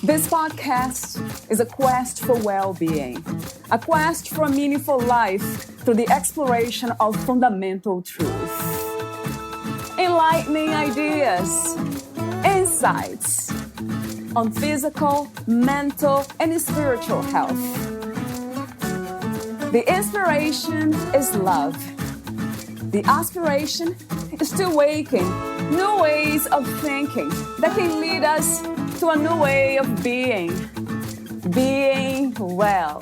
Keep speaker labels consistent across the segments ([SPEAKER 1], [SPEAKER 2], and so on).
[SPEAKER 1] This podcast is a quest for well-being, a quest for a meaningful life through the exploration of fundamental truth. Enlightening ideas, insights on physical, mental, and spiritual health. The inspiration is love. The aspiration is to awaken new ways of thinking that can lead us to a new way of being well.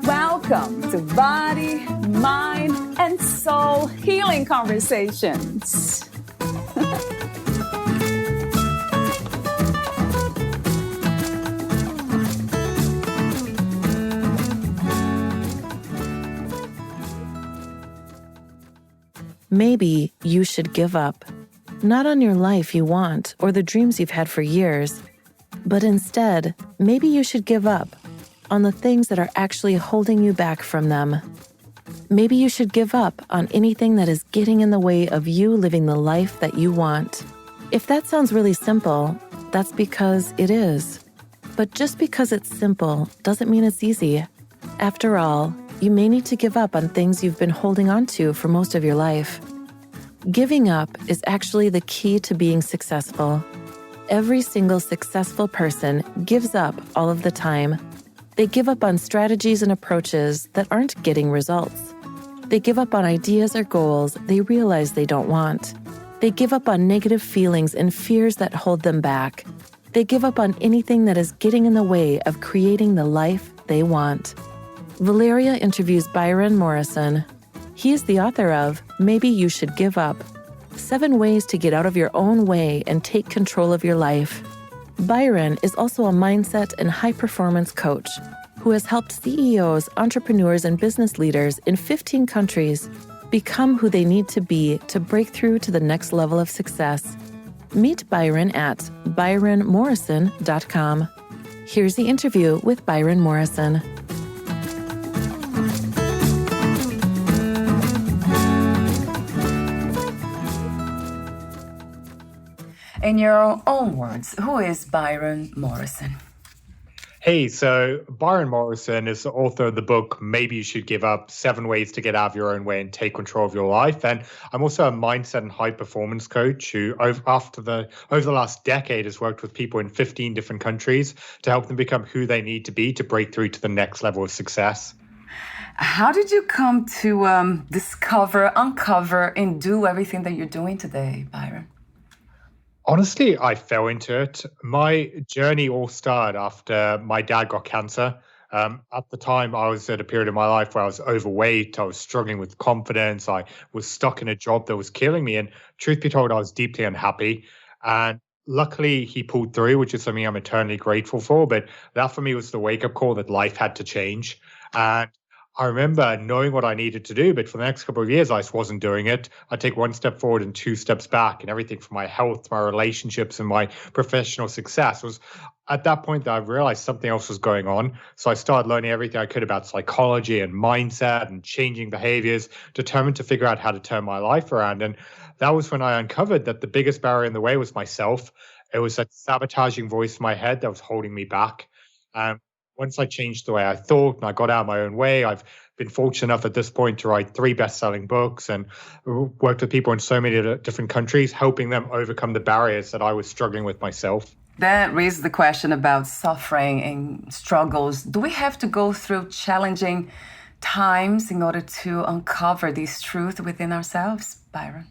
[SPEAKER 1] Welcome to Body, Mind, and Soul Healing Conversations.
[SPEAKER 2] Maybe you should give up, not on your life you want or the dreams you've had for years, but instead, maybe you should give up on the things that are actually holding you back from them. Maybe you should give up on anything that is getting in the way of you living the life that you want. If that sounds really simple, that's because it is. But just because it's simple doesn't mean it's easy. After all, you may need to give up on things you've been holding on to for most of your life. Giving up is actually the key to being successful. Every single successful person gives up all of the time. They give up on strategies and approaches that aren't getting results. They give up on ideas or goals they realize they don't want. They give up on negative feelings and fears that hold them back. They give up on anything that is getting in the way of creating the life they want. Valeria interviews Byron Morrison. He is the author of Maybe You Should Give Up: 7 Ways to Get Out of Your Own Way and Take Control of Your Life. Byron is also a mindset and high-performance coach who has helped CEOs, entrepreneurs, and business leaders in 15 countries become who they need to be to break through to the next level of success. Meet Byron at byronmorrison.com. Here's the interview with Byron Morrison.
[SPEAKER 3] In your own words, who is Byron Morrison?
[SPEAKER 4] Hey, so Byron Morrison is the author of the book, Maybe You Should Give Up, 7 Ways to Get Out of Your Own Way and Take Control of Your Life. And I'm also a mindset and high performance coach who over the last decade has worked with people in 15 different countries to help them become who they need to be to break through to the next level of success.
[SPEAKER 3] How did you come to discover, uncover, and do everything that you're doing today, Byron?
[SPEAKER 4] Honestly, I fell into it. My journey all started after my dad got cancer. At the time, I was at a period of my life where I was overweight. I was struggling with confidence. I was stuck in a job that was killing me. And truth be told, I was deeply unhappy. And luckily, he pulled through, which is something I'm eternally grateful for. But that for me was the wake-up call that life had to change. And I remember knowing what I needed to do, but for the next couple of years, I just wasn't doing it. I'd take 1 step forward and 2 steps back, and everything from my health, my relationships, and my professional success was at that point that I realized something else was going on. So I started learning everything I could about psychology and mindset and changing behaviors, determined to figure out how to turn my life around. And that was when I uncovered that the biggest barrier in the way was myself. It was that sabotaging voice in my head that was holding me back. Once I changed the way I thought and I got out of my own way, I've been fortunate enough at this point to write 3 best-selling books and worked with people in so many different countries, helping them overcome the barriers that I was struggling with myself.
[SPEAKER 3] That raises the question about suffering and struggles. Do we have to go through challenging times in order to uncover this truth within ourselves, Byron?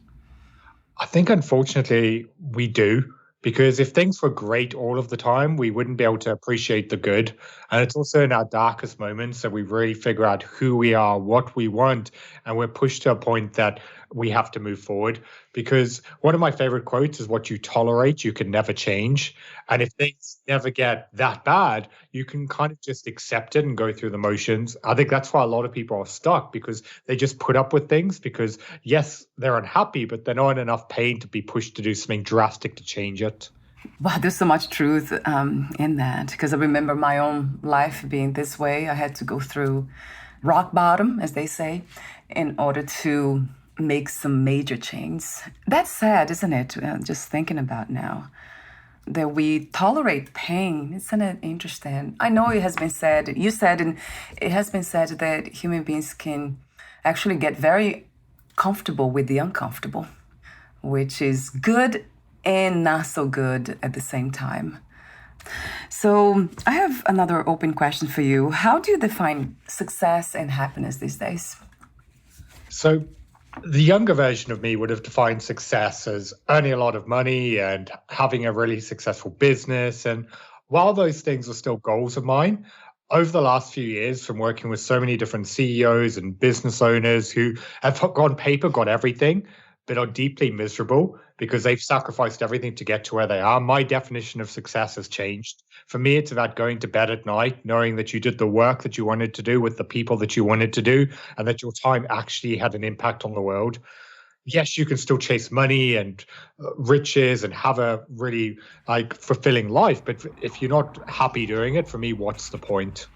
[SPEAKER 4] I think, unfortunately, we do. Because if things were great all of the time, we wouldn't be able to appreciate the good. And it's also in our darkest moments that we really figure out who we are, what we want, and we're pushed to a point that we have to move forward. Because one of my favorite quotes is, what you tolerate, you can never change. And if things never get that bad, you can kind of just accept it and go through the motions. I think that's why a lot of people are stuck, because they just put up with things because, yes, they're unhappy, but they're not in enough pain to be pushed to do something drastic to change it.
[SPEAKER 3] Wow, there's so much truth in that, because I remember my own life being this way. I had to go through rock bottom, as they say, in order to make some major change. That's sad, isn't it? Just thinking about now. that we tolerate pain. Isn't it interesting? I know it has been said, you said, and it has been said that human beings can actually get very comfortable with the uncomfortable, which is good and not so good at the same time. So I have another open question for you. How do you define success and happiness these days?
[SPEAKER 4] So the younger version of me would have defined success as earning a lot of money and having a really successful business. And while those things are still goals of mine, over the last few years, from working with so many different CEOs and business owners who have on paper got everything, but are deeply miserable because they've sacrificed everything to get to where they are, my definition of success has changed. For me, it's about going to bed at night, knowing that you did the work that you wanted to do with the people that you wanted to do, and that your time actually had an impact on the world. Yes, you can still chase money and riches and have a really fulfilling life. But if you're not happy doing it, for me, what's the point?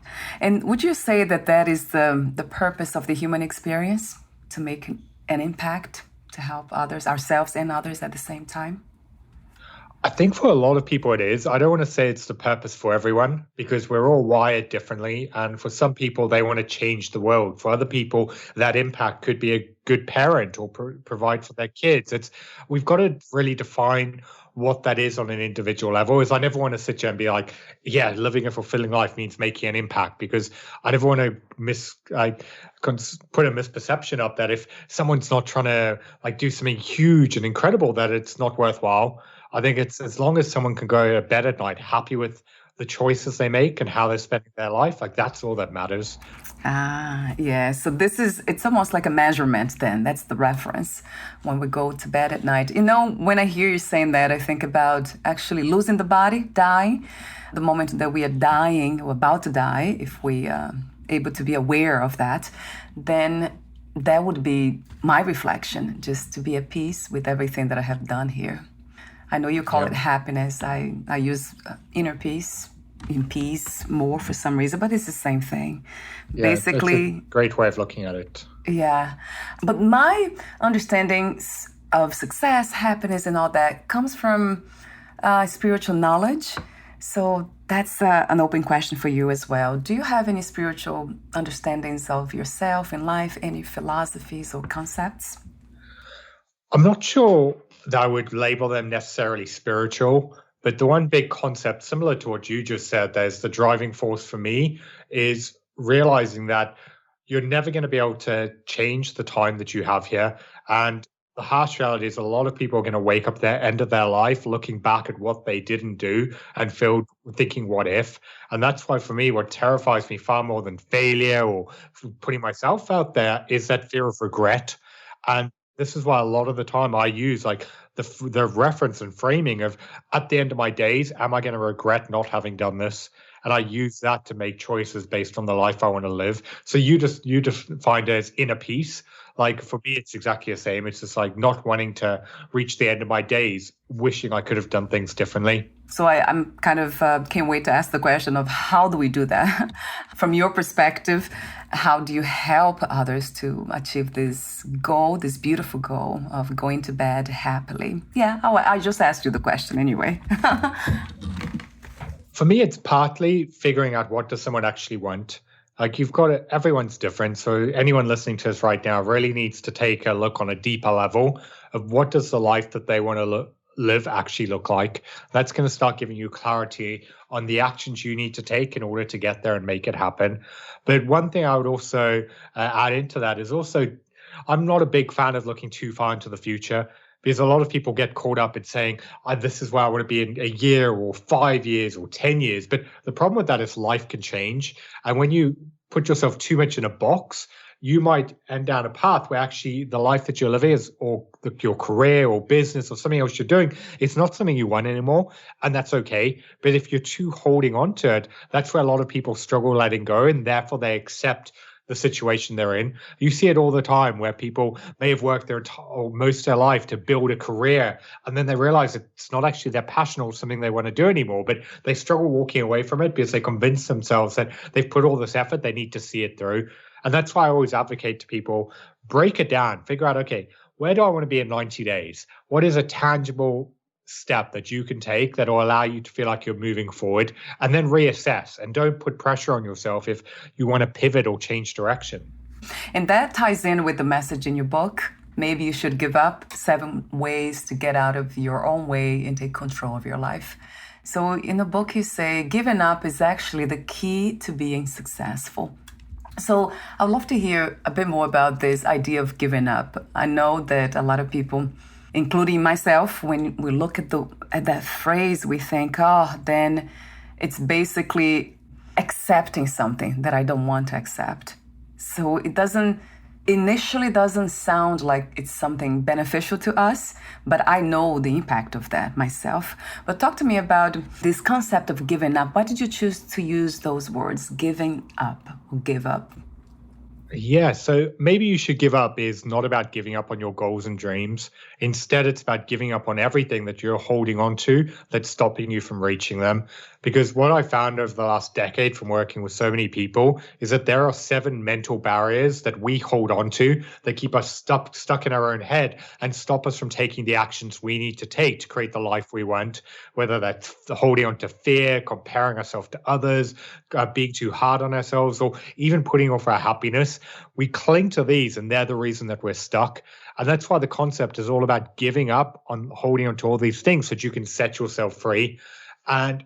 [SPEAKER 3] And would you say that that is the purpose of the human experience, to make an impact, to help others, ourselves and others at the same time?
[SPEAKER 4] I think for a lot of people it is. I don't want to say it's the purpose for everyone because we're all wired differently. And for some people, they want to change the world. For other people, that impact could be a good parent or provide for their kids. We've got to really define what that is on an individual level. Is I never want to sit here and be like, yeah, living a fulfilling life means making an impact, because I never want to put a misperception up that if someone's not trying to do something huge and incredible, that it's not worthwhile. I think it's as long as someone can go to bed at night happy with the choices they make and how they're spending their life, that's all that matters.
[SPEAKER 3] Yeah. So it's almost like a measurement then. That's the reference when we go to bed at night. When I hear you saying that, I think about actually losing the body, dying. The moment that we are dying or about to die, if we are able to be aware of that, then that would be my reflection, just to be at peace with everything that I have done here. I know you call it happiness. I use inner peace, in peace more for some reason, but it's the same thing.
[SPEAKER 4] Yeah,
[SPEAKER 3] basically,
[SPEAKER 4] that's a great way of looking at it.
[SPEAKER 3] Yeah. But my understanding of success, happiness, and all that comes from spiritual knowledge. So that's an open question for you as well. Do you have any spiritual understandings of yourself and life, any philosophies or concepts?
[SPEAKER 4] I'm not sure that I would label them necessarily spiritual, but the one big concept, similar to what you just said, there's the driving force for me, is realizing that you're never going to be able to change the time that you have here. And the harsh reality is a lot of people are going to wake up their end of their life looking back at what they didn't do and thinking, what if? And that's why, for me, what terrifies me far more than failure or putting myself out there is that fear of regret. And this is why a lot of the time I use the reference and framing of, at the end of my days, am I going to regret not having done this? And I use that to make choices based on the life I want to live. So you just find it as inner peace. For me, it's exactly the same. It's just not wanting to reach the end of my days, wishing I could have done things differently.
[SPEAKER 3] So I'm kind of can't wait to ask the question of how do we do that? From your perspective, how do you help others to achieve this goal, this beautiful goal of going to bed happily? Yeah, I just asked you the question anyway.
[SPEAKER 4] For me, it's partly figuring out what does someone actually want. Everyone's different. So anyone listening to us right now really needs to take a look on a deeper level of what does the life that they want to live actually look like. That's going to start giving you clarity on the actions you need to take in order to get there and make it happen. But one thing I would also add into that is also, I'm not a big fan of looking too far into the future, because a lot of people get caught up in saying, this is where I want to be in a year or 5 years or 10 years. But the problem with that is life can change. And when you put yourself too much in a box, you might end down a path where actually the life that you're living is, or your career or business or something else you're doing, it's not something you want anymore. And that's okay. But if you're too holding on to it, that's where a lot of people struggle letting go. And therefore they accept the situation they're in. You see it all the time where people may have worked most of their life to build a career, and then they realize it's not actually their passion or something they want to do anymore, but they struggle walking away from it because they convince themselves that they've put all this effort, they need to see it through. And that's why I always advocate to people, break it down, figure out, okay, where do I want to be in 90 days? What is a tangible step that you can take that will allow you to feel like you're moving forward, and then reassess, and don't put pressure on yourself if you want to pivot or change direction.
[SPEAKER 3] And that ties in with the message in your book. Maybe you should give up 7 ways to get out of your own way and take control of your life. So in the book, you say giving up is actually the key to being successful. So I'd love to hear a bit more about this idea of giving up. I know that a lot of people, including myself, when we look at that phrase, we think, then it's basically accepting something that I don't want to accept. So it initially doesn't sound like it's something beneficial to us, but I know the impact of that myself. But talk to me about this concept of giving up. Why did you choose to use those words, giving up or give up?
[SPEAKER 4] Yeah, so maybe you should give up is not about giving up on your goals and dreams. Instead, it's about giving up on everything that you're holding on to that's stopping you from reaching them. Because what I found over the last decade from working with so many people is that there are 7 mental barriers that we hold on to that keep us stuck in our own head and stop us from taking the actions we need to take to create the life we want, whether that's holding on to fear, comparing ourselves to others, being too hard on ourselves, or even putting off our happiness. We cling to these, and they're the reason that we're stuck. And that's why the concept is all about giving up on holding on to all these things so that you can set yourself free. And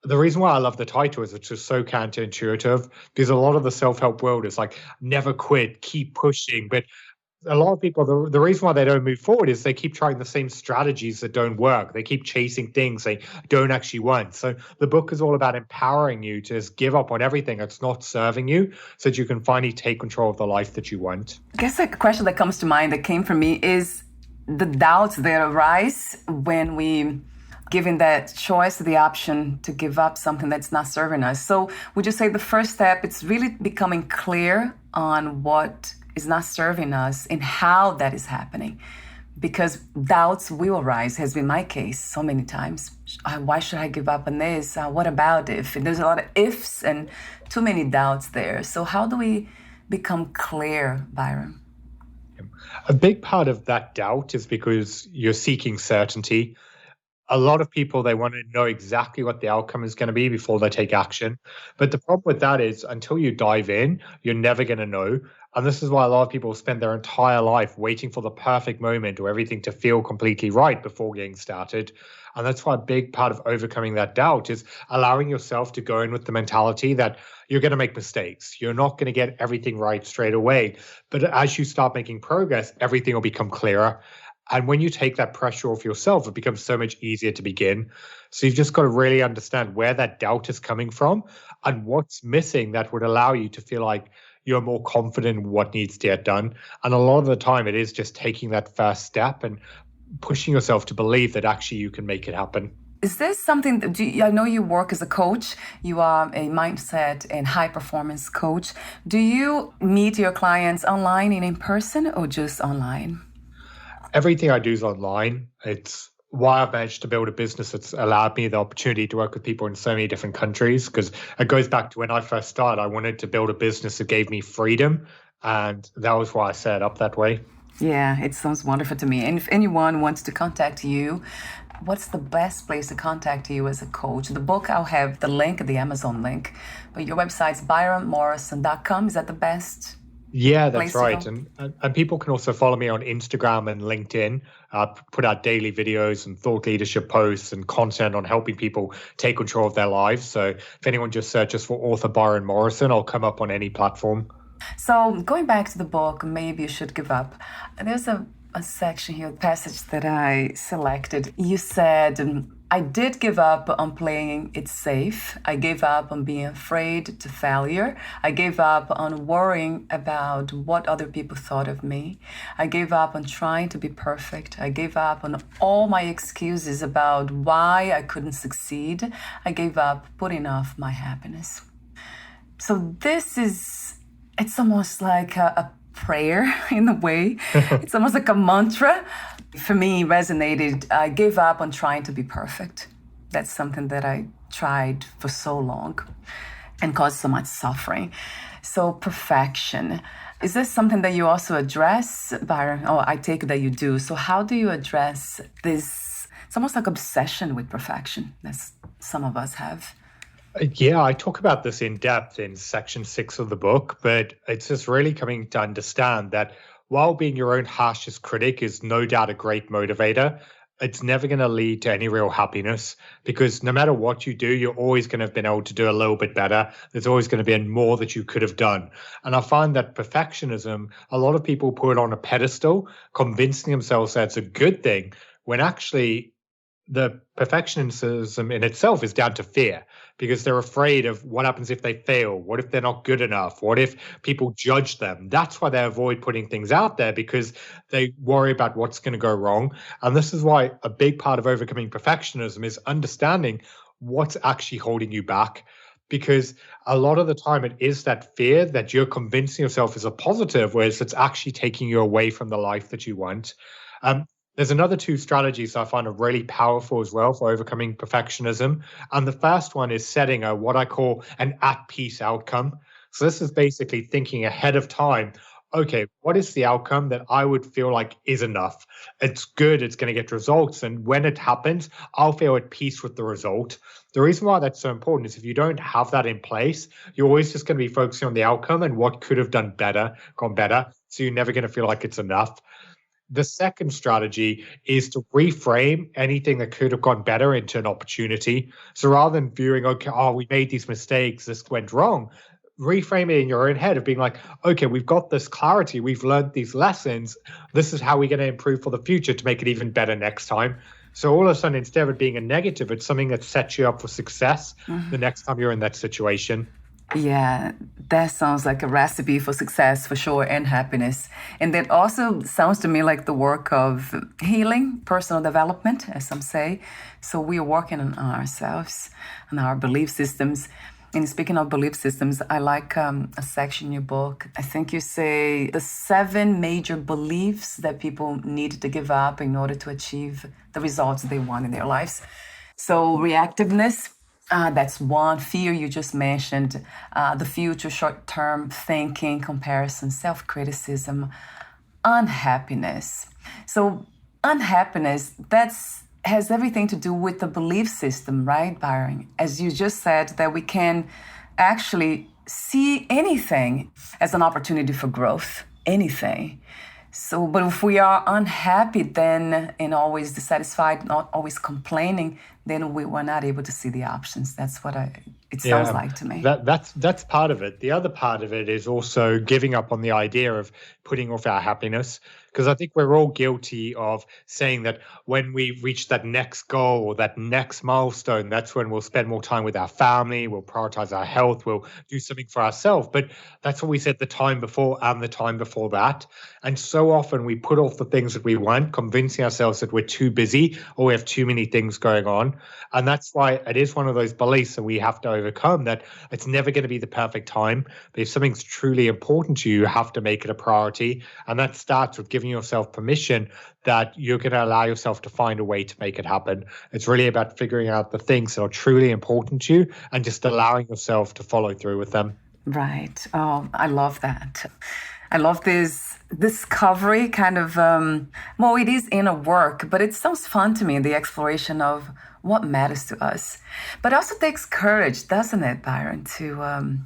[SPEAKER 4] the reason why I love the title is it's just so counterintuitive, because a lot of the self-help world is like, never quit, keep pushing. But a lot of people, the reason why they don't move forward is they keep trying the same strategies that don't work. They keep chasing things they don't actually want. So the book is all about empowering you to just give up on everything that's not serving you so that you can finally take control of the life that you want.
[SPEAKER 3] I guess a question that comes to mind that came from me is the doubts that arise when we given that choice, the option to give up something that's not serving us. So would you say the first step, it's really becoming clear on what is not serving us and how that is happening? Because doubts will arise, has been my case so many times. Why should I give up on this? What about if? And there's a lot of ifs and too many doubts there. So how do we become clear, Byron?
[SPEAKER 4] A big part of that doubt is because you're seeking certainty. A lot of people, they want to know exactly what the outcome is going to be before they take action. But the problem with that is until you dive in, you're never going to know. And this is why a lot of people spend their entire life waiting for the perfect moment or everything to feel completely right before getting started. And that's why a big part of overcoming that doubt is allowing yourself to go in with the mentality that you're going to make mistakes. You're not going to get everything right straight away. But as you start making progress, everything will become clearer. And when you take that pressure off yourself, it becomes so much easier to begin. So you've just got to really understand where that doubt is coming from and what's missing that would allow you to feel like you're more confident in what needs to get done. And a lot of the time, it is just taking that first step and pushing yourself to believe that actually you can make it happen.
[SPEAKER 3] Is this something that I know you work as a coach, you are a mindset and high performance coach. Do you meet your clients online and in person or just online?
[SPEAKER 4] Everything I do is online. It's why I've managed to build a business that's allowed me the opportunity to work with people in so many different countries, because it goes back to when I first started. I wanted to build a business that gave me freedom, and that was why I set it up that way.
[SPEAKER 3] Yeah, it sounds wonderful to me. And if anyone wants to contact you, what's the best place to contact you as a coach? The book, I'll have the link, the Amazon link, but your website's byronmorrison.com. Is that the best?
[SPEAKER 4] Yeah, that's right. And people can also follow me on Instagram and LinkedIn. Put out daily videos and thought leadership posts and content on helping people take control of their lives. So if anyone just searches for author Byron Morrison, I'll come up on any platform.
[SPEAKER 3] So going back to the book, Maybe You Should Give Up. There's a section here, a passage that I selected. You said, I did give up on playing it safe. I gave up on being afraid to failure. I gave up on worrying about what other people thought of me. I gave up on trying to be perfect. I gave up on all my excuses about why I couldn't succeed. I gave up putting off my happiness. So it's almost like a prayer in a way. It's almost like a mantra. For me, resonated. I gave up on trying to be perfect. That's something that I tried for so long and caused so much suffering. So perfection. Is this something that you also address, Byron? Oh, I take it that you do. So how do you address this it's almost like obsession with perfection that some of us have.
[SPEAKER 4] Yeah, I talk about this in depth in section 6 of the book, but it's just really coming to understand that while being your own harshest critic is no doubt a great motivator, it's never going to lead to any real happiness, because no matter what you do, you're always going to have been able to do a little bit better. There's always going to be more that you could have done. And I find that perfectionism, a lot of people put it on a pedestal, convincing themselves that it's a good thing, when actually the perfectionism in itself is down to fear, because they're afraid of what happens if they fail. What if they're not good enough? What if people judge them? That's why they avoid putting things out there, because they worry about what's going to go wrong. And this is why a big part of overcoming perfectionism is understanding what's actually holding you back. Because a lot of the time it is that fear that you're convincing yourself is a positive, whereas it's actually taking you away from the life that you want. There's another 2 strategies I find are really powerful as well for overcoming perfectionism. And the first one is setting what I call an at-peace outcome. So this is basically thinking ahead of time, okay, what is the outcome that I would feel like is enough? It's good, it's going to get results. And when it happens, I'll feel at peace with the result. The reason why that's so important is if you don't have that in place, you're always just going to be focusing on the outcome and what could have gone better. So you're never going to feel like it's enough. The second strategy is to reframe anything that could have gone better into an opportunity. So rather than viewing, okay, we made these mistakes, this went wrong, reframe it in your own head of being like, okay, we've got this clarity, we've learned these lessons, this is how we're going to improve for the future to make it even better next time. So all of a sudden, instead of it being a negative, it's something that sets you up for success the next time you're in that situation.
[SPEAKER 3] Yeah, that sounds like a recipe for success for sure, and happiness. And that also sounds to me like the work of healing, personal development, as some say. So we are working on ourselves and our belief systems. And speaking of belief systems, I like a section in your book. I think you say the 7 major beliefs that people need to give up in order to achieve the results they want in their lives. So reactiveness, that's one. Fear, you just mentioned. The future, short-term thinking, comparison, self-criticism, unhappiness. So unhappiness, has everything to do with the belief system, right, Byron? As you just said, that we can actually see anything as an opportunity for growth, anything. So, but if we are unhappy then and always dissatisfied, not always complaining, then we were not able to see the options. That's what it sounds like to me.
[SPEAKER 4] That's part of it. The other part of it is also giving up on the idea of putting off our happiness. Because I think we're all guilty of saying that when we reach that next goal or that next milestone, that's when we'll spend more time with our family, we'll prioritize our health, we'll do something for ourselves. But that's what we said the time before and the time before that. And so often we put off the things that we want, convincing ourselves that we're too busy or we have too many things going on. And that's why it is one of those beliefs that we have to overcome, that it's never going to be the perfect time. But if something's truly important to you, you have to make it a priority. And that starts with giving yourself permission that you're going to allow yourself to find a way to make it happen. It's really about figuring out the things that are truly important to you and just allowing yourself to follow through with them.
[SPEAKER 3] Right. Oh, I love that. I love this discovery kind of, it is inner work, but it sounds fun to me, the exploration of what matters to us. But it also takes courage, doesn't it, Byron, to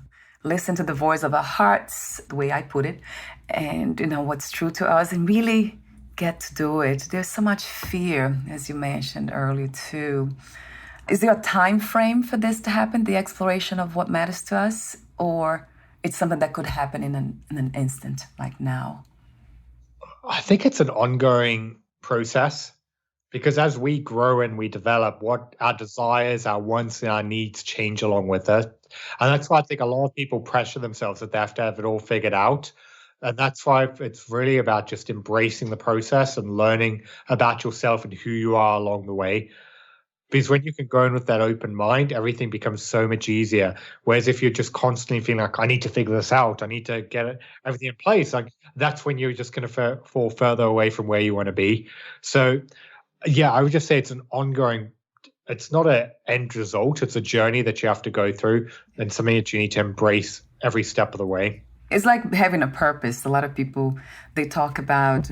[SPEAKER 3] listen to the voice of our hearts, the way I put it, and what's true to us, and really get to do it. There's so much fear, as you mentioned earlier too. Is there a time frame for this to happen, the exploration of what matters to us, or it's something that could happen in an instant, like now?
[SPEAKER 4] I think it's an ongoing process, because as we grow and we develop, what our desires, our wants, and our needs change along with it. And that's why I think a lot of people pressure themselves that they have to have it all figured out. And that's why it's really about just embracing the process and learning about yourself and who you are along the way. Because when you can go in with that open mind, everything becomes so much easier. Whereas if you're just constantly feeling like, I need to figure this out, I need to get everything in place, like that's when you're just going to fall further away from where you want to be. So, yeah, I would just say it's an ongoing, it's not an end result. It's a journey that you have to go through and something that you need to embrace every step of the way.
[SPEAKER 3] It's like having a purpose. A lot of people, they talk about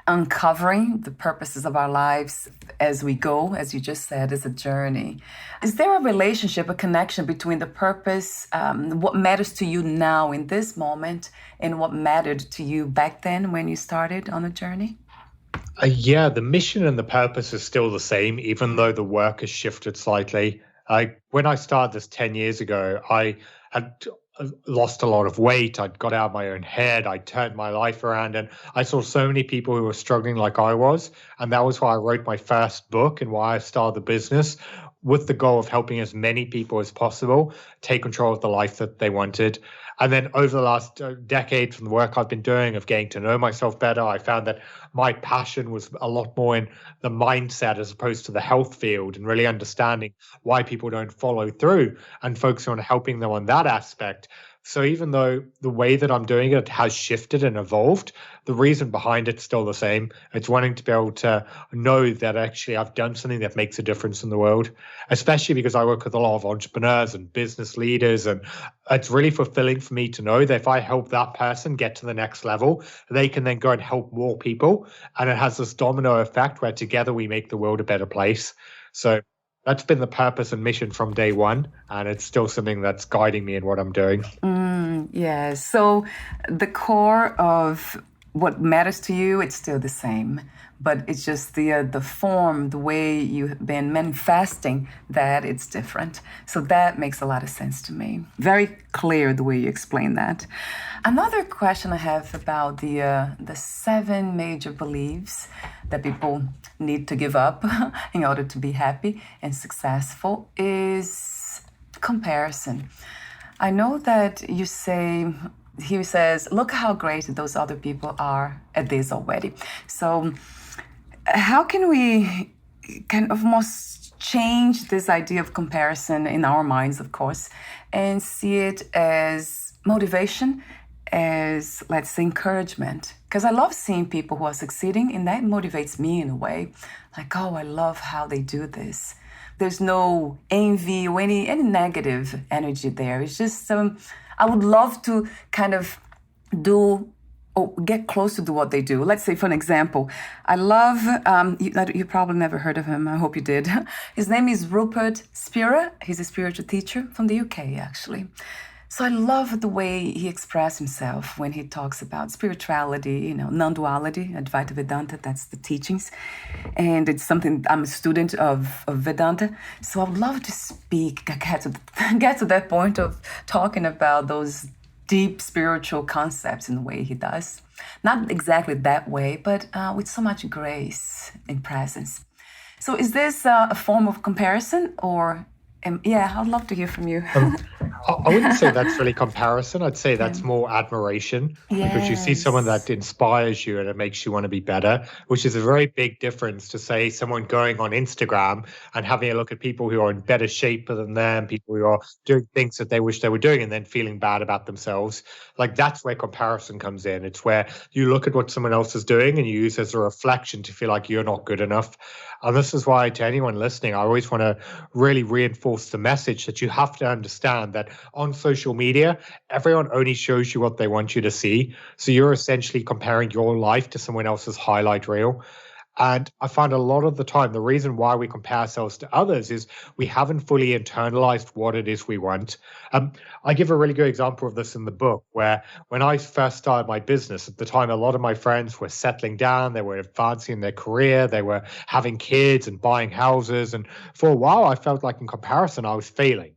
[SPEAKER 3] uncovering the purposes of our lives as we go, as you just said, is a journey. Is there a relationship, a connection between the purpose, what matters to you now in this moment, and what mattered to you back then when you started on a journey?
[SPEAKER 4] Yeah, the mission and the purpose is still the same, even though the work has shifted slightly. When I started this 10 years ago, I had lost a lot of weight. I'd got out of my own head. I turned my life around, and I saw so many people who were struggling like I was. And that was why I wrote my first book and why I started the business, with the goal of helping as many people as possible take control of the life that they wanted. And then over the last decade, from the work I've been doing of getting to know myself better, I found that my passion was a lot more in the mindset as opposed to the health field, and really understanding why people don't follow through and focusing on helping them on that aspect. So even though the way that I'm doing it has shifted and evolved, the reason behind it's still the same. It's wanting to be able to know that actually I've done something that makes a difference in the world, especially because I work with a lot of entrepreneurs and business leaders. And it's really fulfilling for me to know that if I help that person get to the next level, they can then go and help more people. And it has this domino effect where together we make the world a better place. So that's been the purpose and mission from day one, and it's still something that's guiding me in what I'm doing.
[SPEAKER 3] Yes. So the core of what matters to you, it's still the same, but it's just the form, the way you've been manifesting that, it's different. So that makes a lot of sense to me. Very clear the way you explain that. Another question I have about the 7 major beliefs that people need to give up in order to be happy and successful is comparison. I know that you say, he says, look how great those other people are at this already. So how can we kind of almost change this idea of comparison in our minds, of course, and see it as motivation, as, let's say, encouragement? Because I love seeing people who are succeeding, and that motivates me in a way. Like, oh, I love how they do this. There's no envy or any negative energy there. It's just, I would love to kind of do or get close to do what they do. Let's say, for an example, I love, you probably never heard of him. I hope you did. His name is Rupert Spira. He's a spiritual teacher from the UK, actually. So I love the way he expresses himself when he talks about spirituality, non-duality, Advaita Vedanta, that's the teachings. And it's something, I'm a student of Vedanta. So I would love to get to that point of talking about those deep spiritual concepts in the way he does. Not exactly that way, but with so much grace and presence. So is this a form of comparison or... yeah, I'd love to hear from you.
[SPEAKER 4] I wouldn't say that's really comparison. I'd say that's more admiration, because you see someone that inspires you and it makes you want to be better, which is a very big difference to say someone going on Instagram and having a look at people who are in better shape than them, people who are doing things that they wish they were doing and then feeling bad about themselves. Like, that's where comparison comes in. It's where you look at what someone else is doing and you use as a reflection to feel like you're not good enough. And this is why, to anyone listening, I always want to really reinforce the message that you have to understand that on social media, everyone only shows you what they want you to see. So you're essentially comparing your life to someone else's highlight reel. And I find a lot of the time, the reason why we compare ourselves to others is we haven't fully internalized what it is we want. I give a really good example of this in the book, where when I first started my business, at the time, a lot of my friends were settling down, they were advancing their career, they were having kids and buying houses. And for a while, I felt like in comparison, I was failing.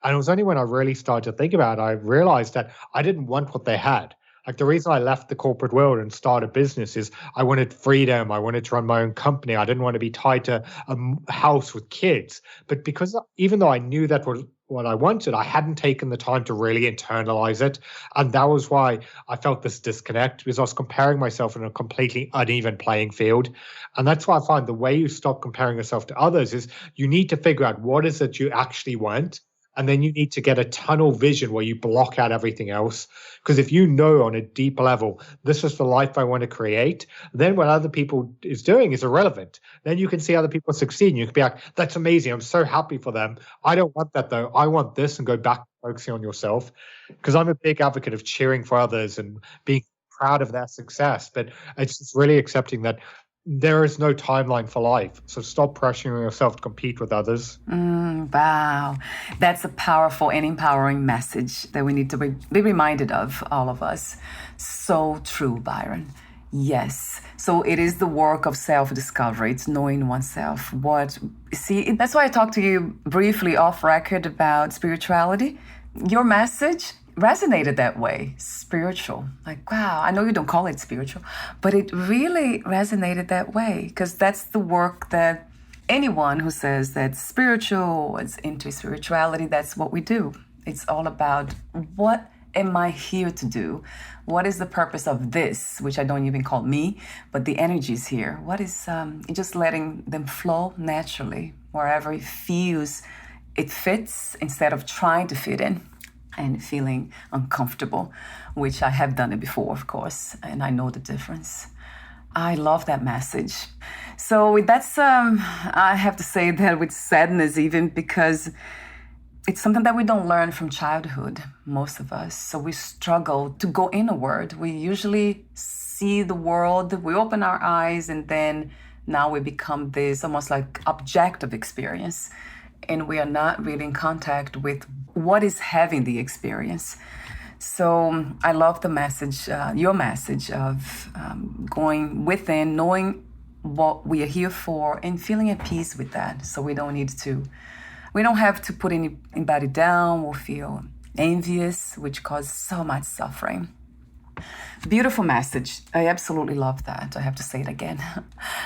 [SPEAKER 4] And it was only when I really started to think about it, I realized that I didn't want what they had. Like, the reason I left the corporate world and started a business is I wanted freedom. I wanted to run my own company. I didn't want to be tied to a house with kids. But because even though I knew that was what I wanted, I hadn't taken the time to really internalize it. And that was why I felt this disconnect, because I was comparing myself in a completely uneven playing field. And that's why I find the way you stop comparing yourself to others is you need to figure out what is it you actually want. And then you need to get a tunnel vision where you block out everything else. Because if you know on a deep level, this is the life I want to create, then what other people is doing is irrelevant. Then you can see other people succeed. And you can be like, that's amazing. I'm so happy for them. I don't want that though. I want this, and go back to focusing on yourself. Because I'm a big advocate of cheering for others and being proud of their success. But it's just really accepting that there is no timeline for life. So stop pressuring yourself to compete with others.
[SPEAKER 3] Wow. That's a powerful and empowering message that we need to be reminded of, all of us. So true, Byron. Yes. So it is the work of self-discovery. It's knowing oneself. That's why I talked to you briefly off record about spirituality. Your message resonated that way, spiritual. Like, wow, I know you don't call it spiritual, but it really resonated that way, because that's the work that anyone who says that's spiritual, is into spirituality, that's what we do. It's all about, what am I here to do? What is the purpose of this, which I don't even call me, but the energy is here. What is, just letting them flow naturally, wherever it feels it fits, instead of trying to fit in and feeling uncomfortable, which I have done it before, of course, and I know the difference. I love that message. So that's, I have to say that with sadness, even, because it's something that we don't learn from childhood, most of us. So we struggle to go inward. We usually see the world, we open our eyes, and then now we become this almost like objective experience. And we are not really in contact with what is having the experience. So I love the message, your message of going within, knowing what we are here for, and feeling at peace with that. So we don't have to put anybody down or feel envious, which causes so much suffering. Beautiful message. I absolutely love that. I have to say it again.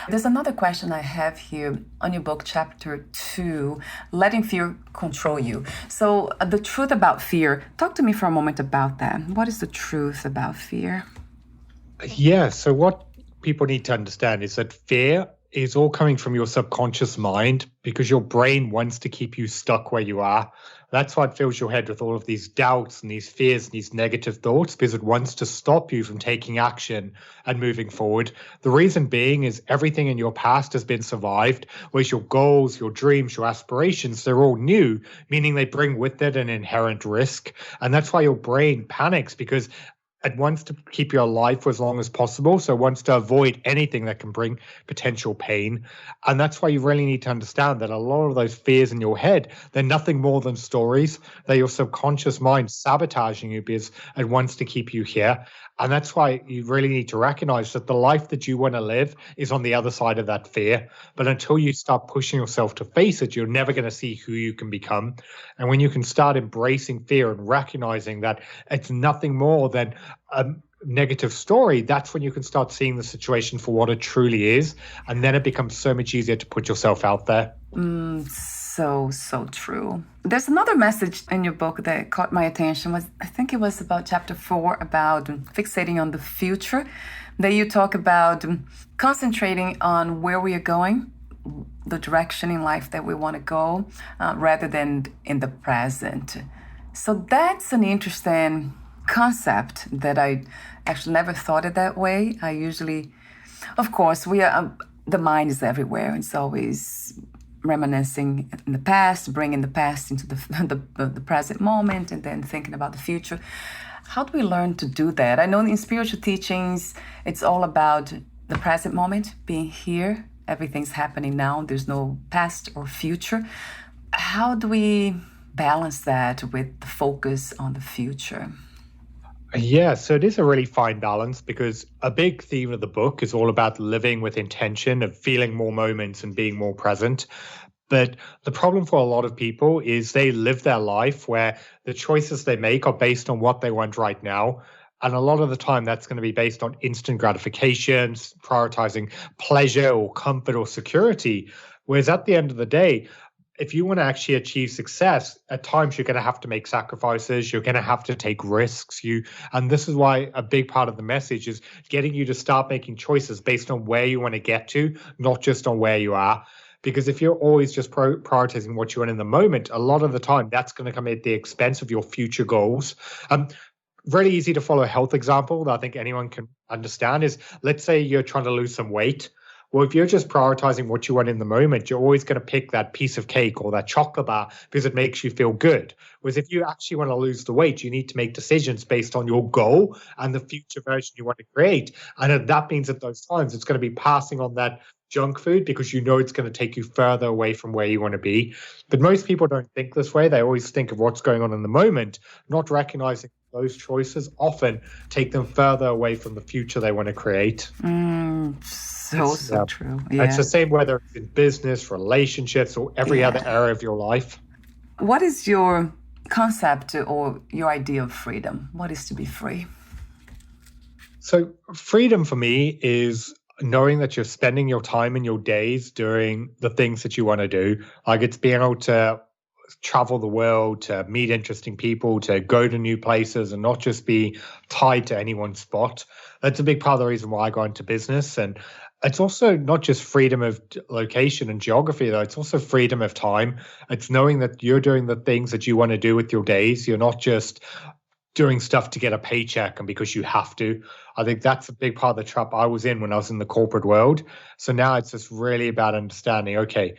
[SPEAKER 3] There's another question I have here on your book, chapter 2, letting fear control you. So the truth about fear, talk to me for a moment about that. What is the truth about fear?
[SPEAKER 4] Yeah, so what people need to understand is that fear is all coming from your subconscious mind, because your brain wants to keep you stuck where you are. That's why it fills your head with all of these doubts and these fears and these negative thoughts, because it wants to stop you from taking action and moving forward. The reason being is everything in your past has been survived, whereas your goals, your dreams, your aspirations, they're all new, meaning they bring with it an inherent risk. And that's why your brain panics, because it wants to keep you alive for as long as possible. So it wants to avoid anything that can bring potential pain. And that's why you really need to understand that a lot of those fears in your head, they're nothing more than stories. They're your subconscious mind sabotaging you because it wants to keep you here. And that's why you really need to recognize that the life that you want to live is on the other side of that fear. But until you start pushing yourself to face it, you're never going to see who you can become. And when you can start embracing fear and recognizing that it's nothing more than a negative story, that's when you can start seeing the situation for what it truly is. And then it becomes so much easier to put yourself out there. So true. There's another message in your book that caught my attention. I think it was about chapter 4, about fixating on the future, that you talk about concentrating on where we are going, the direction in life that we want to go, rather than in the present. So that's an interesting concept that I actually never thought it that way. I usually, of course, the mind is everywhere. It's always reminiscing in the past, bringing the past into the present moment, and then thinking about the future. How do we learn to do that? I know in spiritual teachings, it's all about the present moment, being here. Everything's happening now. There's no past or future. How do we balance that with the focus on the future? Yeah, so it is a really fine balance, because a big theme of the book is all about living with intention, of feeling more moments and being more present. But the problem for a lot of people is they live their life where the choices they make are based on what they want right now. And a lot of the time that's going to be based on instant gratification, prioritizing pleasure or comfort or security. Whereas at the end of the day, if you want to actually achieve success, at times you're going to have to make sacrifices. You're going to have to take risks. And this is why a big part of the message is getting you to start making choices based on where you want to get to, not just on where you are. Because if you're always just prioritizing what you want in the moment, a lot of the time that's going to come at the expense of your future goals. Really easy to follow a health example that I think anyone can understand is, let's say you're trying to lose some weight. Well, if you're just prioritizing what you want in the moment, you're always going to pick that piece of cake or that chocolate bar because it makes you feel good. Whereas if you actually want to lose the weight, you need to make decisions based on your goal and the future version you want to create. And that means at those times, it's going to be passing on that junk food because you know it's going to take you further away from where you want to be. But most people don't think this way. They always think of what's going on in the moment, not recognizing those choices often take them further away from the future they want to create.
[SPEAKER 3] So true. Yeah.
[SPEAKER 4] It's the same whether it's in business, relationships, or every other area of your life.
[SPEAKER 3] What is your concept or your idea of freedom? What is to be free?
[SPEAKER 4] So freedom for me is knowing that you're spending your time and your days doing the things that you want to do. Like it's being able to travel the world, to meet interesting people, to go to new places and not just be tied to any one spot. That's a big part of the reason why I got into business. And it's also not just freedom of location and geography, though. It's also freedom of time. It's knowing that you're doing the things that you want to do with your days. You're not just doing stuff to get a paycheck and because you have to. I think that's a big part of the trap I was in when I was in the corporate world. So now it's just really about understanding, okay,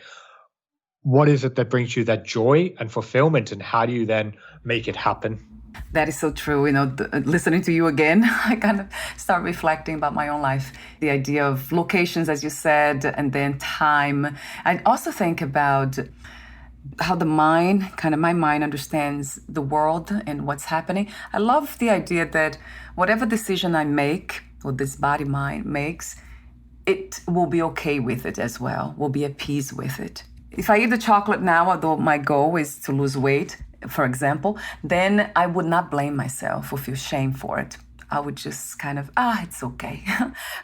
[SPEAKER 4] what is it that brings you that joy and fulfillment, and how do you then make it happen?
[SPEAKER 3] That is so true. You know, listening to you again, I kind of start reflecting about my own life. The idea of locations, as you said, and then time. I also think about how the mind, my mind understands the world and what's happening. I love the idea that whatever decision I make, or this body mind makes, it will be okay with it as well, will be at peace with it. If I eat the chocolate now, although my goal is to lose weight, for example, then I would not blame myself or feel shame for it. I would just it's okay.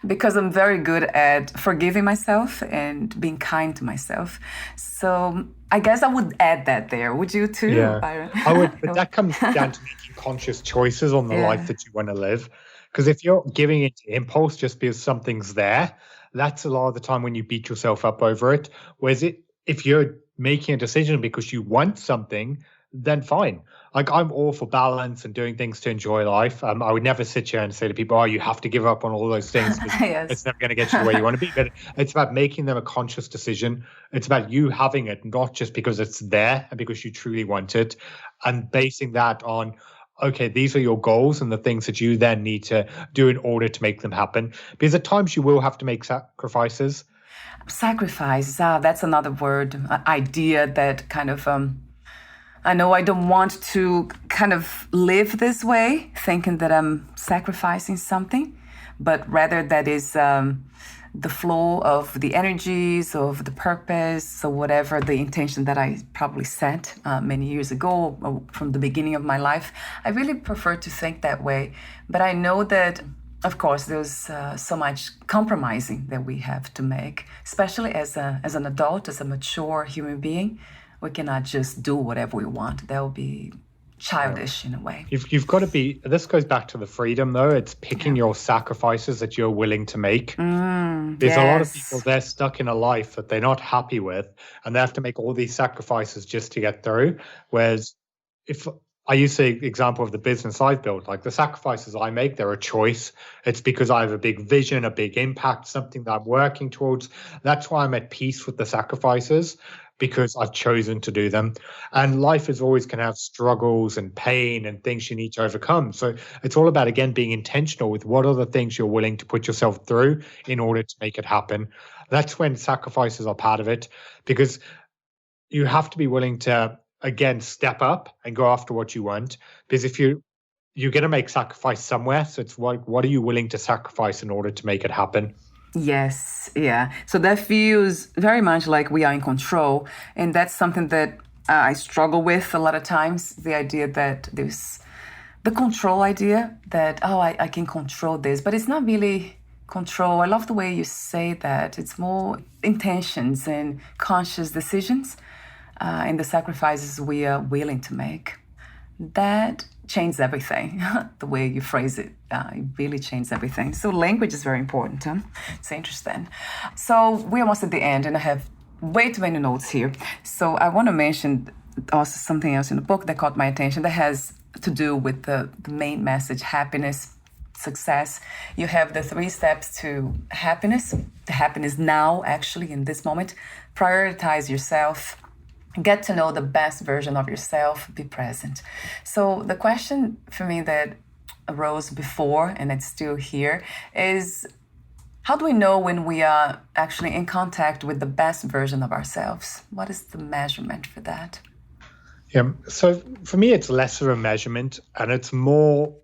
[SPEAKER 3] Because I'm very good at forgiving myself and being kind to myself. So I guess I would add that there. Would you too, Byron?
[SPEAKER 4] I would, but that comes down to making conscious choices on the life that you want to live. Because if you're giving it to impulse just because something's there, that's a lot of the time when you beat yourself up over it. Whereas if you're making a decision because you want something, then fine. Like I'm all for balance and doing things to enjoy life. I would never sit here and say to people, you have to give up on all those things.
[SPEAKER 3] Yes.
[SPEAKER 4] It's never going to get you to where you want to be. But it's about making them a conscious decision. It's about you having it, not just because it's there and because you truly want it, and basing that on, okay, these are your goals and the things that you then need to do in order to make them happen. Because at times you will have to make sacrifices.
[SPEAKER 3] Sacrifice, that's another word, idea that I know I don't want to live this way, thinking that I'm sacrificing something, but rather that is the flow of the energies, of the purpose, or whatever the intention that I probably set many years ago, or from the beginning of my life. I really prefer to think that way, but I know that of course, there's so much compromising that we have to make, especially as an adult, as a mature human being. We cannot just do whatever we want. That would be childish in a way.
[SPEAKER 4] You've got to be, this goes back to the freedom though, it's picking your sacrifices that you're willing to make. There's a lot of people, they're stuck in a life that they're not happy with, and they have to make all these sacrifices just to get through. Whereas if I use the example of the business I've built, like the sacrifices I make, they're a choice. It's because I have a big vision, a big impact, something that I'm working towards. That's why I'm at peace with the sacrifices, because I've chosen to do them. And life is always going to have struggles and pain and things you need to overcome. So it's all about, again, being intentional with what are the things you're willing to put yourself through in order to make it happen. That's when sacrifices are part of it, because you have to be willing to, again, step up and go after what you want. Because if you're going to make sacrifice somewhere, so it's what are you willing to sacrifice in order to make it happen?
[SPEAKER 3] Yes, yeah. So that feels very much like we are in control. And that's something that I struggle with a lot of times, the idea that there's the control idea that, I can control this, but it's not really control. I love the way you say that. It's more intentions and conscious decisions and the sacrifices we are willing to make. That changes everything. The way you phrase it, it really changes everything. So language is very important. It's interesting. So we're almost at the end, and I have way too many notes here. So I want to mention also something else in the book that caught my attention that has to do with the main message, happiness. success, you have the 3 steps to happiness, the happiness now, actually, in this moment. Prioritize yourself, get to know the best version of yourself, be present. So the question for me that arose before, and it's still here, is how do we know when we are actually in contact with the best version of ourselves? What is the measurement for that?
[SPEAKER 4] Yeah. So for me, it's less of a measurement and it's more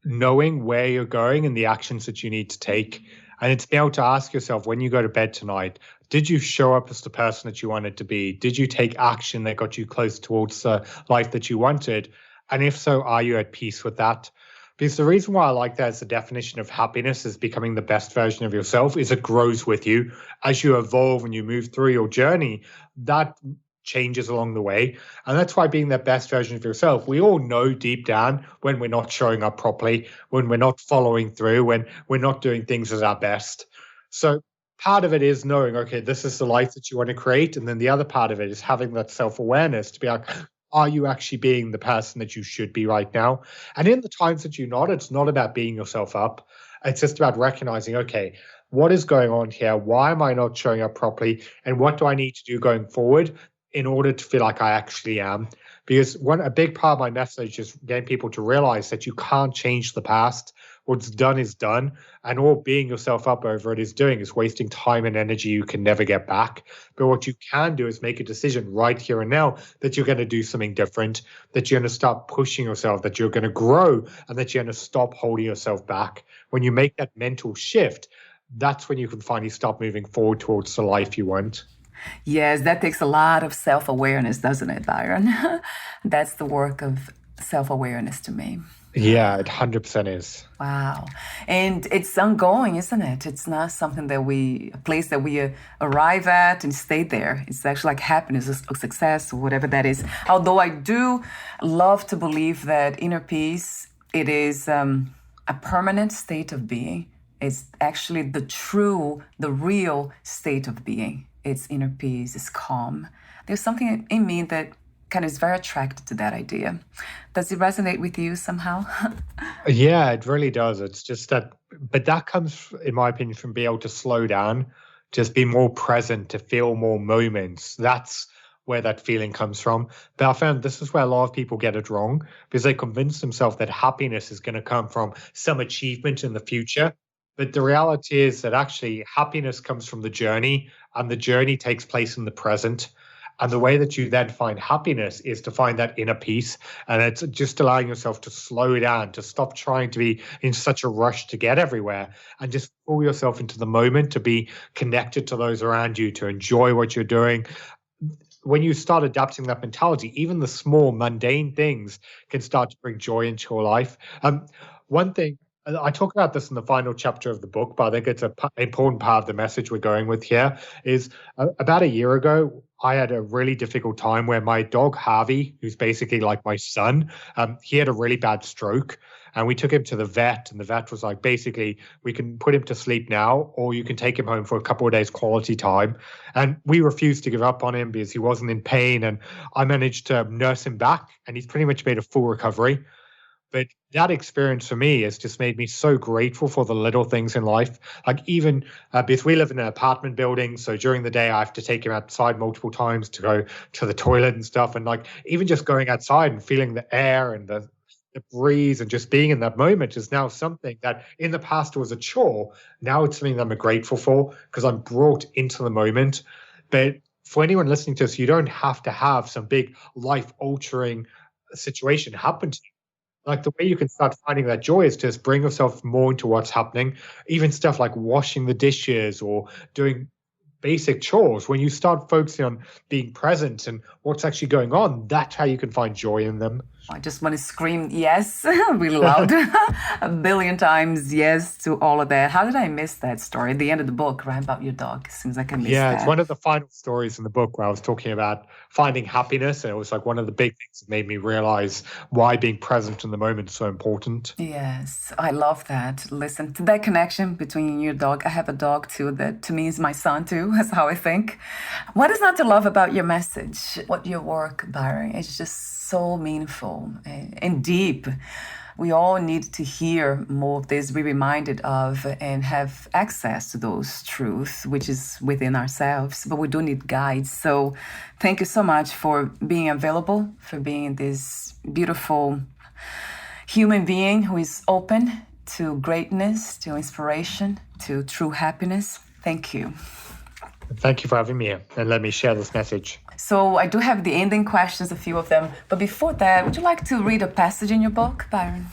[SPEAKER 4] knowing where you're going and the actions that you need to take. And it's being able to ask yourself when you go to bed tonight, did you show up as the person that you wanted to be? Did you take action that got you close towards the life that you wanted? And if so, are you at peace with that? Because the reason why I like that as the definition of happiness is becoming the best version of yourself is it grows with you. As you evolve and you move through your journey, that changes along the way. And that's why being the best version of yourself, we all know deep down when we're not showing up properly, when we're not following through, when we're not doing things as our best. So part of it is knowing, okay, this is the life that you want to create. And then the other part of it is having that self-awareness to be like, are you actually being the person that you should be right now? And in the times that you're not, it's not about beating yourself up. It's just about recognizing, okay, what is going on here? Why am I not showing up properly? And what do I need to do going forward in order to feel like I actually am? Because a big part of my message is getting people to realize that you can't change the past. What's done is done. And all beating yourself up over it is wasting time and energy you can never get back. But what you can do is make a decision right here and now that you're going to do something different, that you're going to start pushing yourself, that you're going to grow, and that you're going to stop holding yourself back. When you make that mental shift, that's when you can finally start moving forward towards the life you want.
[SPEAKER 3] Yes, that takes a lot of self-awareness, doesn't it, Byron? That's the work of self-awareness to me.
[SPEAKER 4] Yeah, it 100% is.
[SPEAKER 3] Wow. And it's ongoing, isn't it? It's not something a place that we arrive at and stay there. It's actually like happiness or success or whatever that is. Although I do love to believe that inner peace, it is a permanent state of being. It's actually the real state of being. It's inner peace, it's calm. There's something in me that kind of is very attracted to that idea. Does it resonate with you somehow?
[SPEAKER 4] Yeah, it really does. It's just that, but that comes, in my opinion, from being able to slow down, just be more present, to feel more moments. That's where that feeling comes from. But I found this is where a lot of people get it wrong, because they convince themselves that happiness is going to come from some achievement in the future. But the reality is that actually happiness comes from the journey, and the journey takes place in the present. And the way that you then find happiness is to find that inner peace. And it's just allowing yourself to slow down, to stop trying to be in such a rush to get everywhere, and just pull yourself into the moment, to be connected to those around you, to enjoy what you're doing. When you start adapting that mentality, even the small mundane things can start to bring joy into your life. One thing, I talk about this in the final chapter of the book, but I think it's an important part of the message we're going with here, is about a year ago, I had a really difficult time where my dog, Harvey, who's basically like my son, he had a really bad stroke. And we took him to the vet, and the vet was like, basically, we can put him to sleep now, or you can take him home for a couple of days quality time. And we refused to give up on him because he wasn't in pain. And I managed to nurse him back, and he's pretty much made a full recovery. But that experience for me has just made me so grateful for the little things in life. Like even because we live in an apartment building, so during the day I have to take him outside multiple times to go to the toilet and stuff. And like even just going outside and feeling the air and the breeze and just being in that moment is now something that in the past was a chore. Now it's something that I'm grateful for because I'm brought into the moment. But for anyone listening to us, you don't have to have some big life-altering situation happen to you. Like the way you can start finding that joy is just bring yourself more into what's happening. Even stuff like washing the dishes or doing basic chores. When you start focusing on being present and what's actually going on, that's how you can find joy in them.
[SPEAKER 3] I just want to scream yes really loud a billion times yes to all of that. How did I miss that story at the end of the book, right, about your dog? Seems like I missed that.
[SPEAKER 4] Yeah, it's one of the final stories in the book where I was talking about finding happiness, and it was like one of the big things that made me realize why being present in the moment is so important.
[SPEAKER 3] Yes, I love that. Listen, to that connection between you and your dog. I have a dog too that to me is my son too. That's how I think. What is not to love about your message? What your work, Byron? It's just so meaningful and deep. we all need to hear more of this, be reminded of, and have access to those truths, which is within ourselves. But we do need guides. So thank you so much for being available, for being this beautiful human being who is open to greatness, to inspiration, to true happiness. Thank you.
[SPEAKER 4] Thank you for having me here, and let me share this message.
[SPEAKER 3] So I do have the ending questions, a few of them. But before that, would you like to read a passage in your book, Byron?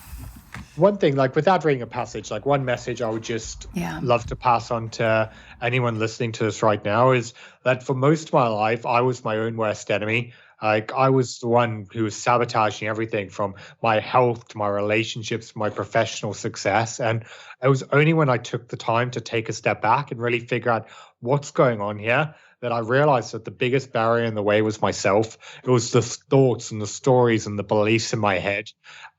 [SPEAKER 4] One thing, like without reading a passage, like one message I would just love to pass on to anyone listening to this right now is that for most of my life, I was my own worst enemy. Like I was the one who was sabotaging everything from my health to my relationships, my professional success. And it was only when I took the time to take a step back and really figure out what's going on here that I realized that the biggest barrier in the way was myself. It was the thoughts and the stories and the beliefs in my head.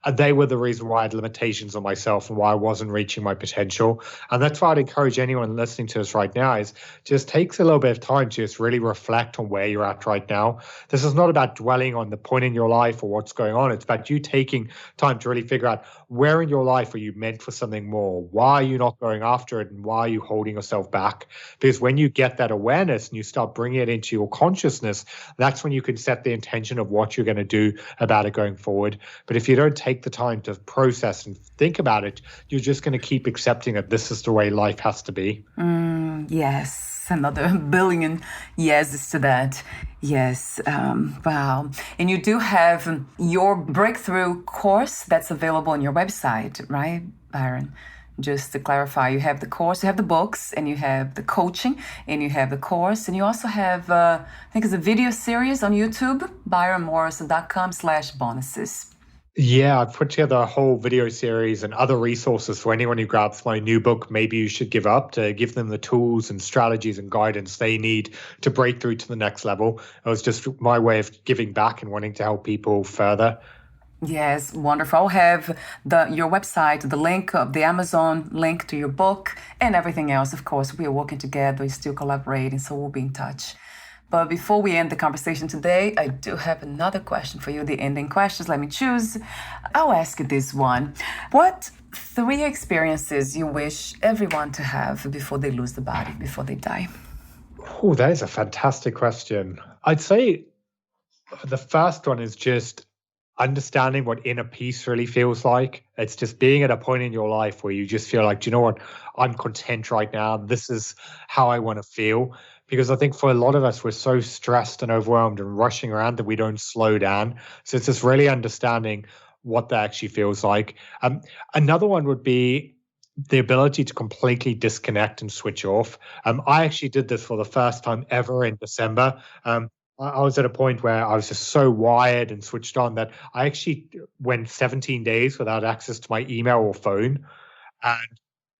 [SPEAKER 4] And they were the reason why I had limitations on myself and why I wasn't reaching my potential. And that's why I'd encourage anyone listening to us right now is just takes a little bit of time to just really reflect on where you're at right now. This is not about dwelling on the point in your life or what's going on. It's about you taking time to really figure out where in your life are you meant for something more? Why are you not going after it? And why are you holding yourself back? Because when you get that awareness and you start bringing it into your consciousness, that's when you can set the intention of what you're going to do about it going forward. But if you don't take the time to process and think about it, you're just going to keep accepting that this is the way life has to be.
[SPEAKER 3] Yes, another billion yeses to that. Yes, wow. And you do have your breakthrough course that's available on your website, right, Byron? Just to clarify, you have the course, you have the books, and you have the coaching, and you have the course, and you also have, I think it's a video series on YouTube, byronmorrison.com/bonuses.
[SPEAKER 4] Yeah, I've put together a whole video series and other resources for anyone who grabs my new book, Maybe You Should Give Up, to give them the tools and strategies and guidance they need to break through to the next level. It was just my way of giving back and wanting to help people further.
[SPEAKER 3] Yes, wonderful. I'll have your website, the link of the Amazon link to your book and everything else. Of course, we are working together, we're still collaborating, so we'll be in touch. But before we end the conversation today, I do have another question for you, the ending questions. Let me choose. I'll ask you this one. What 3 experiences you wish everyone to have before they lose the body, before they die?
[SPEAKER 4] Oh, that is a fantastic question. I'd say the first one is just understanding what inner peace really feels like. It's just being at a point in your life where you just feel like, do you know what? I'm content right now. This is how I want to feel. Because I think for a lot of us, we're so stressed and overwhelmed and rushing around that we don't slow down. So it's just really understanding what that actually feels like. Another one would be the ability to completely disconnect and switch off. I actually did this for the first time ever in December. I was at a point where I was just so wired and switched on that I actually went 17 days without access to my email or phone. And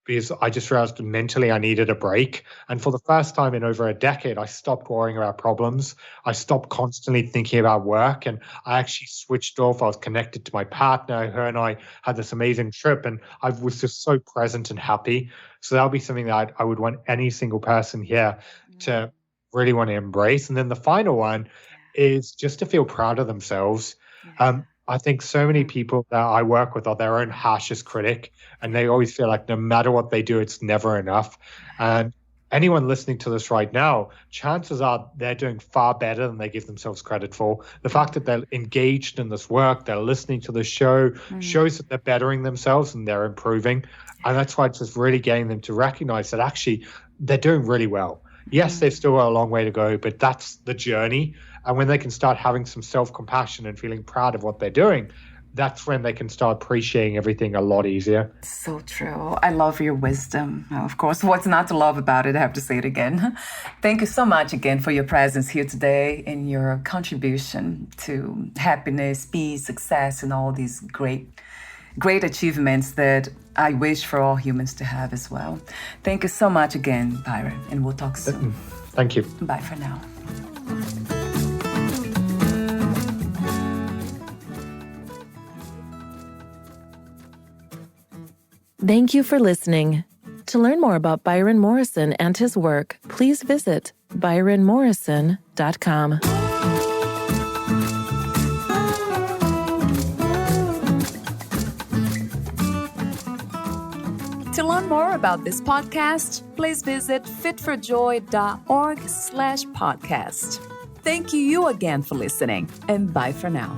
[SPEAKER 4] because I just realized mentally I needed a break. And for the first time in over a decade, I stopped worrying about problems. I stopped constantly thinking about work, and I actually switched off. I was connected to my partner. Her and I had this amazing trip, and I was just so present and happy. So that would be something that I would want any single person here to really want to embrace. And then the final one is just to feel proud of themselves. I think so many people that I work with are their own harshest critic, and they always feel like no matter what they do, it's never enough. And anyone listening to this right now, chances are they're doing far better than they give themselves credit for. The fact that they're engaged in this work, they're listening to the show, shows that they're bettering themselves and they're improving. And that's why it's just really getting them to recognize that actually they're doing really well. Yes, they've still got a long way to go, but that's the journey. And when they can start having some self-compassion and feeling proud of what they're doing, that's when they can start appreciating everything a lot easier.
[SPEAKER 3] So true. I love your wisdom. Of course, what's not to love about it? I have to say it again. Thank you so much again for your presence here today and your contribution to happiness, peace, success, and all these great achievements that I wish for all humans to have as well. Thank you so much again, Byron, and we'll talk soon.
[SPEAKER 4] Thank you.
[SPEAKER 3] Bye for now.
[SPEAKER 2] Thank you for listening. To learn more about Byron Morrison and his work, please visit byronmorrison.com.
[SPEAKER 1] learn more about this podcast, please visit fitforjoy.org/podcast. Thank you again for listening, and bye for now.